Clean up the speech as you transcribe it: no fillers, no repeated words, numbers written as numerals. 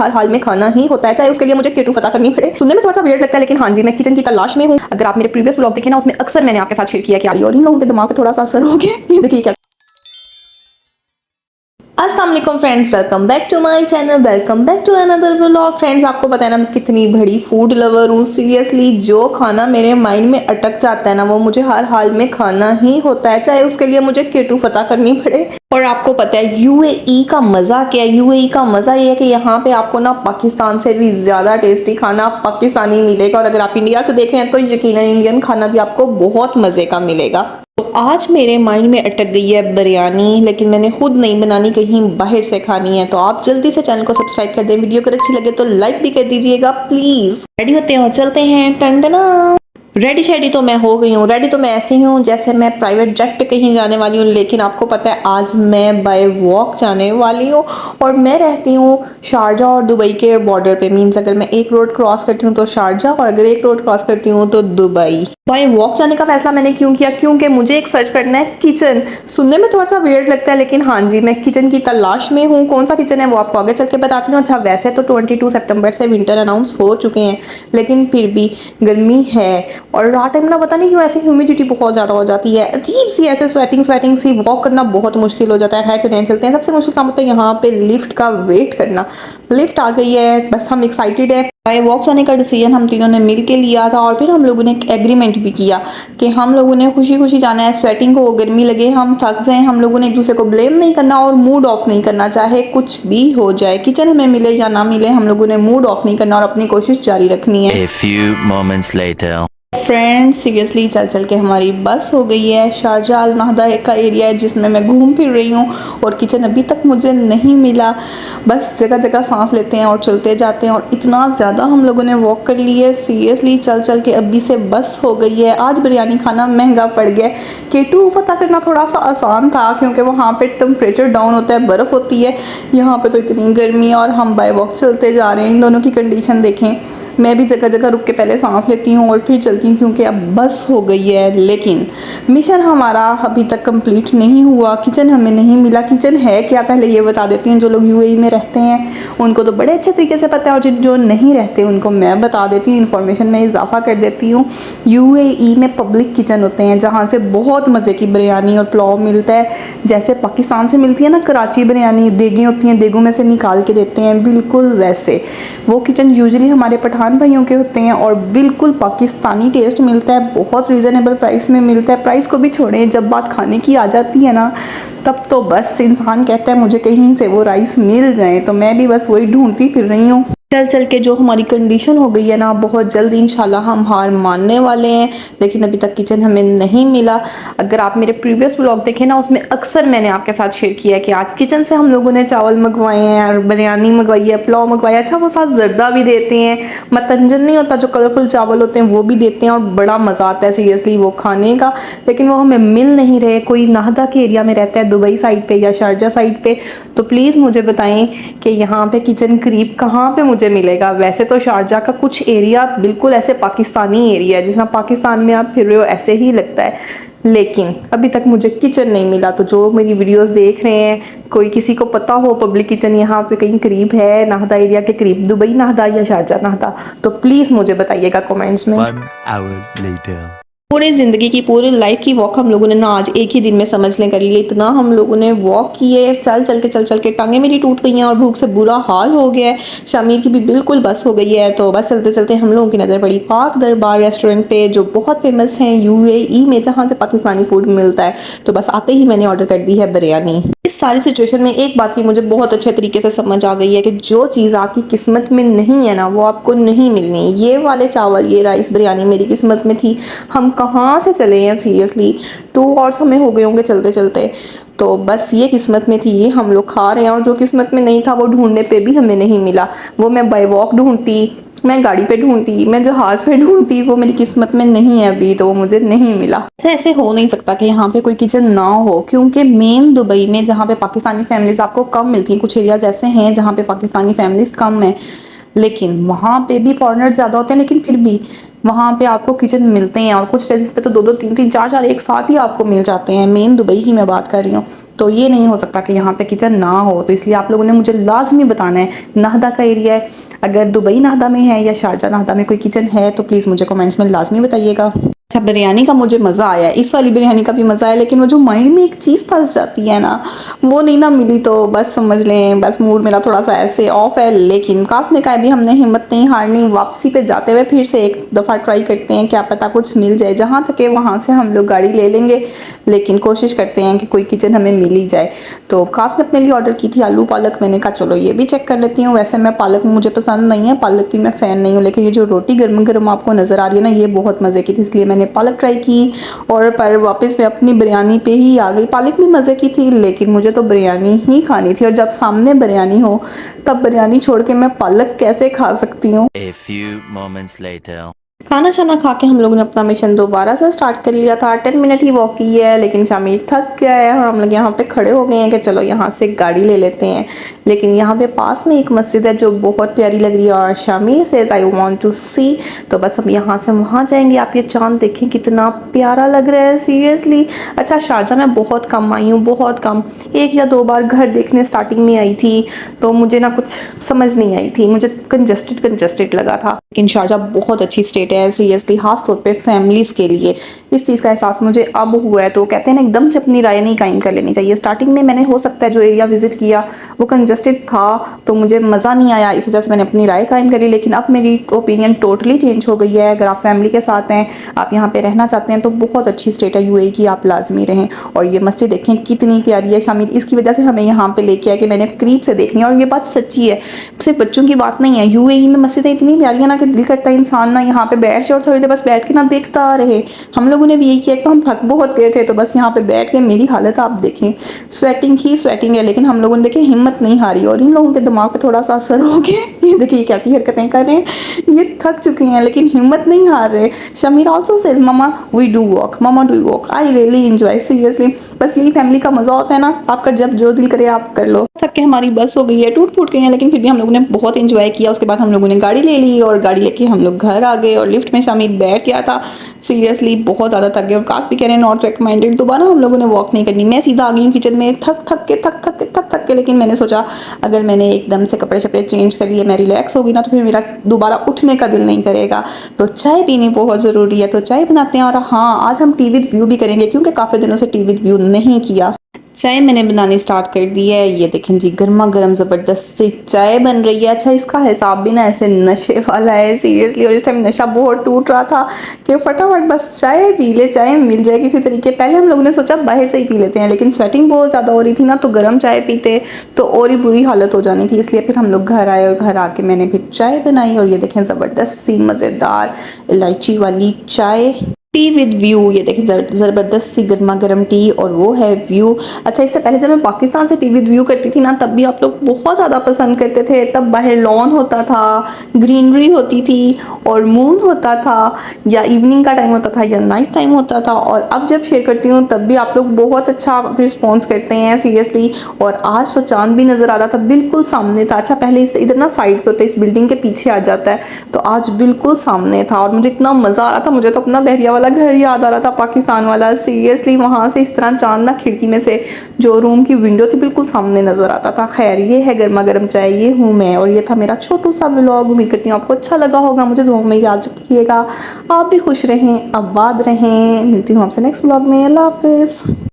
हर हाल में खाना ही होता है, चाहे उसके लिए मुझे केटू फता करनी पड़े। सुनने में थोड़ा सा वियर्ड लगता है, लेकिन हाँ जी, मैं किचन की तलाश में हूँ। अगर आप मेरे प्रीवियस व्लॉग देखें ना, उसमें अक्सर मैंने आपके साथ शेयर किया कि और इन लोगों के दिमाग पे थोड़ा सा असर हो गया। ये देखिए क्या। अस्सलाम वालेकुम friends, welcome back to my channel, welcome back to another vlog. Friends, आपको पता है ना मैं कितनी बड़ी फूड लवर हूँ। सीरियसली जो खाना मेरे माइंड में अटक जाता है ना, वो मुझे हर हाल में खाना ही होता है, चाहे उसके लिए मुझे केटू फता करनी पड़े। और आपको पता है यूएई का मज़ा क्या है? यूएई का मज़ा ये है कि यहाँ पे आपको ना पाकिस्तान से भी ज़्यादा टेस्टी खाना पाकिस्तानी मिलेगा, और अगर आप इंडिया से देख रहे हैं तो यकीनन इंडियन खाना भी आपको बहुत मज़े का मिलेगा। तो आज मेरे माइंड में अटक गई है बिरयानी, लेकिन मैंने खुद नहीं बनानी, कहीं बाहर से खानी है। तो आप जल्दी से चैनल को सब्सक्राइब कर दें, वीडियो अगर अच्छी लगे तो लाइक भी कर दीजिएगा प्लीज़। रेडी होते हैं और चलते हैं। टन टना। रेडी शेडी तो मैं हो गई हूँ। रेडी तो मैं ऐसे ही हूँ जैसे मैं प्राइवेट जेट पे कहीं जाने वाली हूँ, लेकिन आपको पता है आज मैं बाय वॉक जाने वाली हूँ। और मैं रहती हूँ शारजा और दुबई के बॉर्डर पे। मीन्स अगर मैं एक रोड क्रॉस करती हूँ तो शारजा, और अगर एक रोड क्रॉस करती हूँ तो दुबई। बाय वॉक जाने का फैसला मैंने क्यों किया? क्योंकि मुझे एक सर्च करना है किचन। सुनने में थोड़ा सा वियर्ड लगता है, लेकिन हाँ जी, मैं किचन की तलाश में हूँ। कौन सा किचन है वो आपको आगे चल के बताती हूँ। अच्छा, वैसे तो 22 सितंबर से विंटर अनाउंस हो चुके हैं, लेकिन फिर भी गर्मी है। और रात टाइम ना पता नहीं क्यों ऐसे ह्यूमिडिटी बहुत ज़्यादा हो जाती है, अजीब सी ऐसे स्वेटिंग सी, वॉक करना बहुत मुश्किल हो जाता है। खैर चलते हैं। सबसे मुश्किल काम होता है यहाँ पे लिफ्ट का वेट करना। लिफ्ट आ गई है, बस हम एक्साइटेड है। बाय वॉक जाने का डिसीजन हम तीनों ने मिल के लिया था, और फिर हम लोगों ने एक एग्रीमेंट भी किया कि हम लोगों ने खुशी खुशी जाना है। स्वेटिंग हो, गर्मी लगे, हम थक जाएं, हम लोगों ने एक दूसरे को ब्लेम नहीं करना और मूड ऑफ नहीं करना, चाहे कुछ भी हो जाए। किचन हमें मिले या ना मिले, हम लोगों ने मूड ऑफ नहीं करना और अपनी कोशिश जारी रखनी है। A few moments later. Friends, seriously चल चल के हमारी बस हो गई है। शारजा अल नाहदा का एरिया है जिसमें मैं घूम फिर रही हूँ, और किचन अभी तक मुझे नहीं मिला। बस जगह जगह सांस लेते हैं और चलते जाते हैं, और इतना ज़्यादा हम लोगों ने वॉक कर ली है। सीरियसली चल चल के अभी से बस हो गई है। आज बिरयानी खाना महंगा पड़ गया। केटू फता करना थोड़ा सा आसान था, क्योंकि वहाँ पे टेम्परेचर डाउन होता है, बर्फ़ होती है। यहाँ पे तो इतनी गर्मी, और हम बाय वॉक चलते जा रहे हैं। इन दोनों की कंडीशन देखें। मैं भी जगह जगह रुक के पहले सांस लेती हूँ और फिर चलती हूँ, क्योंकि अब बस हो गई है। लेकिन मिशन हमारा अभी तक कंप्लीट नहीं हुआ। किचन हमें नहीं मिला। किचन है क्या, पहले ये बता देती हूँ। जो लोग यूएई में रहते हैं उनको तो बड़े अच्छे तरीके से पता है, और जो नहीं रहते उनको मैं बता देती हूँ, इन्फॉर्मेशन में इजाफा कर देती हूँ। यूएई में पब्लिक किचन होते हैं, जहाँ से बहुत मज़े की बिरयानी और पुलाव मिलता है। जैसे पाकिस्तान से मिलती है ना कराची बिरयानी, देगें होती हैं, देगों में से निकाल के देते हैं, बिल्कुल वैसे वो किचन यूजुअली हमारे पठान भाइयों के होते हैं, और बिल्कुल पाकिस्तानी टेस्ट मिलता है। बहुत रीज़नेबल प्राइस में मिलता है। प्राइस को भी छोड़ें, जब बात खाने की आ जाती है ना, तब तो बस इंसान कहता है मुझे कहीं से वो राइस मिल जाए। तो मैं भी बस वही ढूंढती फिर रही हूँ। चल चल के जो हमारी कंडीशन हो गई है ना, बहुत जल्द इंशाल्लाह हम हार मानने वाले हैं, लेकिन अभी तक किचन हमें नहीं मिला। अगर आप मेरे प्रीवियस व्लॉग देखें ना, उसमें अक्सर मैंने आपके साथ शेयर किया है कि आज किचन से हम लोगों ने चावल मंगवाए हैं, और बिरयानी मंगवाई है, पुलाव मंगवाया। अच्छा, वो साथ जर्दा भी देते हैं, मतंजन नहीं होता, जो कलरफुल चावल होते हैं वो भी देते हैं, और बड़ा मज़ा आता है सीरियसली वो खाने का। लेकिन वो हमें मिल नहीं रहे। कोई नाहदा के एरिया में रहता है, दुबई साइड पे या शारजा साइड पे, तो प्लीज़ मुझे बताएं कि यहाँ पे किचन करीब कहाँ पे मुझे मिलेगा। वैसे तो शारजा का कुछ एरिया बिल्कुल ऐसे पाकिस्तानी एरिया है, जिसमें पाकिस्तान में आप फिर रहे हो ऐसे ही लगता है, लेकिन अभी तक मुझे किचन नहीं मिला। तो जो मेरी वीडियोस देख रहे हैं, कोई किसी को पता हो पब्लिक किचन यहाँ पे कहीं करीब है, नाहदा एरिया के करीब, दुबई नाहदा या शारजा नाहदा, तो प्लीज़ मुझे बताइएगा कमेंट्स में। 1 hour later. पूरी ज़िंदगी की, पूरी लाइफ की वॉक हम लोगों ने ना आज एक ही दिन में समझ लें कर लिए। इतना हम लोगों ने वॉक किए, चल चल के टांगे मेरी टूट गई हैं, और भूख से बुरा हाल हो गया है। शामिर की भी बिल्कुल बस हो गई है। तो बस चलते चलते हम लोगों की नज़र पड़ी पाक दरबार रेस्टोरेंट पे, जो बहुत फेमस हैं यूएई में, जहाँ से पाकिस्तानी फूड मिलता है। तो बस आते ही मैंने ऑर्डर कर दी है बिरयानी। इस सारी सिचुएशन में एक बात की मुझे बहुत अच्छे तरीके से समझ आ गई है कि जो चीज़ आपकी किस्मत में नहीं है ना, वो आपको नहीं मिलनी। ये वाले चावल, ये राइस बिरयानी मेरी किस्मत में थी। हम कहाँ से चले हैं सीरियसली, 2 आवर्स हमें हो गए होंगे चलते चलते। तो बस ये किस्मत में थी, ये हम लोग खा रहे हैं। और जो किस्मत में नहीं था वो ढूंढने पे भी हमें नहीं मिला। वो मैं बाय वॉक ढूंढती, मैं गाड़ी पे ढूंढती, मैं जहाज़ पे ढूंढती, वो मेरी किस्मत में नहीं है अभी, तो वो मुझे नहीं मिला। ऐसे हो नहीं सकता कि यहाँ पे कोई किचन ना हो, क्योंकि मेन दुबई में जहाँ पे पाकिस्तानी फैमिलीज आपको कम मिलती हैं, कुछ एरियाज ऐसे हैं जहाँ पे पाकिस्तानी फैमिलीज कम हैं, लेकिन वहाँ पे भी फॉरेनर्स ज़्यादा होते हैं, लेकिन फिर भी वहाँ पे आपको किचन मिलते हैं। और कुछ प्लेसेस पे तो 2-2 3-3 4-4 एक साथ ही आपको मिल जाते हैं। मेन दुबई की मैं बात कर रही हूँ। तो ये नहीं हो सकता कि यहाँ पे किचन ना हो, तो इसलिए आप लोगों ने मुझे लाजमी बताना है नाहदा का एरिया है, अगर दुबई नाहदा में है या शारजा नाहदा में कोई किचन है तो प्लीज़ मुझे कमेंट्स में लाजमी बताइएगा। अच्छा, बिरयानी का मुझे मज़ा आया, इस वाली बिरयानी का भी मज़ा आया, लेकिन वो जो माइंड में एक चीज़ फंस जाती है ना, वो नहीं ना मिली तो बस समझ लें बस मूड मेरा थोड़ा सा ऐसे ऑफ है। लेकिन कासने का भी हमने हिम्मत नहीं हारनी, वापसी पे जाते हुए फिर से एक दफ़ा ट्राई करते हैं, क्या पता कुछ मिल जाए, जहाँ तक है वहाँ से हम लोग गाड़ी ले लेंगे, लेकिन कोशिश करते हैं कि कोई किचन हमें मिल ही जाए। तो खास ने अपने लिए ऑर्डर की थी आलू पालक, मैंने कहा चलो ये भी चेक कर लेती हूँ। वैसे मैं पालक मुझे पसंद नहीं है, पालक की मैं फ़ैन नहीं हूँ, लेकिन ये जो रोटी गर्म गर्म आपको नज़र आ रही है ना, ये बहुत मज़े की थी, इसलिए मैंने पालक ट्राई की। और पर वापस मैं अपनी बिरयानी पे ही आ गई। पालक भी मज़े की थी, लेकिन मुझे तो बिरयानी ही खानी थी, और जब सामने बिरयानी हो तब बिरयानी छोड़ के मैं पालक कैसे खा सकती हूँ। A few moments later. खाना शाना खा के हम लोगों ने अपना मिशन दोबारा से स्टार्ट कर लिया था। 10 मिनट ही वॉक की है, लेकिन शामिर थक गया है और हम लोग यहाँ पे खड़े हो गए हैं कि चलो यहाँ से गाड़ी ले लेते हैं। लेकिन यहाँ पे पास में एक मस्जिद है जो बहुत प्यारी लग रही है, और Shamir says I want to see, तो बस हम यहाँ से वहाँ जाएंगे। आप ये चांद देखें कितना प्यारा लग रहा है सीरियसली। अच्छा, शारजा में बहुत कम आई हूँ, बहुत कम, 1 या 2 बार घर देखने स्टार्टिंग में आई थी, तो मुझे ना कुछ समझ नहीं आई थी, मुझे कंजस्टेड लगा था। लेकिन शारजा बहुत अच्छी स्टेट है सीरियसली, खास तौर पे फैमिलीज़ के लिए। इस चीज़ का एहसास मुझे अब हुआ है। तो कहते हैं ना, एकदम से अपनी राय नहीं कायम कर लेनी चाहिए। स्टार्टिंग में मैंने हो सकता है जो एरिया विजिट किया वो कंजस्टेड था, तो मुझे मज़ा नहीं आया, इस वजह से मैंने अपनी राय कायम करी। लेकिन अब मेरी ओपिनियन टोटली चेंज हो गई है। अगर आप फैमिली के साथ हैं, आप यहाँ पे रहना चाहते हैं, तो बहुत अच्छी स्टेट है यूएई की, आप लाजमी रहें। और ये मस्जिद देखें कितनी प्यारी है। शामिर इसकी वजह से हमें यहाँ पे लेके आया कि मैंने करीब से देखनी है, और ये बात सच्ची है, सिर्फ बच्चों की बात नहीं है। यूएई में मस्जिदें इतनी प्यारी है ना कि दिल करता है इंसान ना यहाँ पे बैठ जाए और थोड़ी देर बस बैठ के ना देखता रहे। हम लोगों ने भी यही किया, तो हम थक बहुत गए थे, तो बस यहाँ पे बैठ के मेरी हालत आप देखें, स्वेटिंग ही स्वेटिंग है। लेकिन हम लोगों ने देखे हिम्मत नहीं हारी, और इन लोगों के दिमाग पे थोड़ा सा असर हो गया। ये देखिए कैसी हरकतें कर रहे हैं, ये थक चुके हैं लेकिन हिम्मत नहीं हार रहे। Shamir also says mama we do walk, mama do walk, I really enjoy seriously. बस यही फैमिली का मजा होता है ना, आपका जब जो दिल करे आप कर लो। थक के हमारी बस हो गई है, टूट फूट गई है, लेकिन फिर भी हम लोगों ने बहुत इंजॉय किया। उसके बाद हम लोगों ने गाड़ी ले ली, और गाड़ी लेके हम लोग घर आ गए, और लिफ्ट में शामिर बैठ गया था। सीरियसली बहुत ज़्यादा थक गए, और काश भी कह रहे हैं नॉट रिकमेंडेड, दोबारा हम लोगों ने वॉक नहीं करनी। मैं सीधा आ गई हूँ किचन में, थक के, लेकिन मैंने सोचा अगर मैंने एकदम से कपड़े शपड़े चेंज कर लिए, मैं रिलैक्स होगी ना, तो फिर मेरा दोबारा उठने का दिल नहीं करेगा। तो चाय पीनी बहुत ज़रूरी है, तो चाय बनाते हैं। और हाँ, आज हम टी विद व्यू भी करेंगे, क्योंकि काफ़ी दिनों से टी विद व्यू नहीं किया। चाय मैंने बनानी स्टार्ट कर दी है, ये देखें जी, गर्मा गर्म ज़बरदस्त सी चाय बन रही है। अच्छा, इसका हिसाब भी ना ऐसे नशे वाला है सीरियसली, और इस टाइम नशा बहुत टूट रहा था कि फटाफट बस चाय पी ले, चाय मिल जाए किसी तरीके। पहले हम लोगों ने सोचा बाहर से ही पी लेते हैं, लेकिन स्वेटिंग बहुत ज़्यादा हो रही थी ना, तो गर्म चाय पीते तो और ही बुरी हालत हो जानी थी, इसलिए फिर हम लोग घर आए, और घर आके मैंने फिर चाय बनाई। और ये देखें ज़बरदस्त सी मज़ेदार इलायची वाली चाय, टी विद व्यू। ये देखिए ज़बरदस्त सी गर्मा गर्म टी, और वो है व्यू। अच्छा, इससे पहले जब मैं पाकिस्तान से टी विद व्यू करती थी ना, तब भी आप लोग बहुत ज़्यादा पसंद करते थे। तब बाहर लॉन होता था, ग्रीनरी होती थी, और मून होता था, या इवनिंग का टाइम होता था, या नाइट टाइम होता था। और अब जब शेयर करती हूँ तब भी आप लोग बहुत अच्छा रिस्पॉन्स करते हैं सीरियसली। और आज तो चांद भी नज़र आ रहा था, बिल्कुल सामने था। अच्छा, पहले इस इधर ना साइड पे होता है, इस बिल्डिंग के पीछे आ जाता है, तो आज बिल्कुल सामने था, और मुझे इतना मज़ा आ रहा था। मुझे तो अपना बहरिया वाला घर याद आ रहा था, पाकिस्तान वाला सीरियसली। वहाँ से इस तरह चांद ना खिड़की में से जो रूम की विंडो थी बिल्कुल सामने नज़र आता था। खैर, ये है गर्मा गर्म चाय, ये हूँ मैं, और ये था मेरा छोटू सा व्लॉग। उम्मीद करती हूँ आपको अच्छा लगा होगा, मुझे दुआ में याद रखिएगा। आप भी खुश रहें, आबाद रहें। मिलती हूँ आपसे नेक्स्ट व्लॉग में। अल्लाह हाफिज़।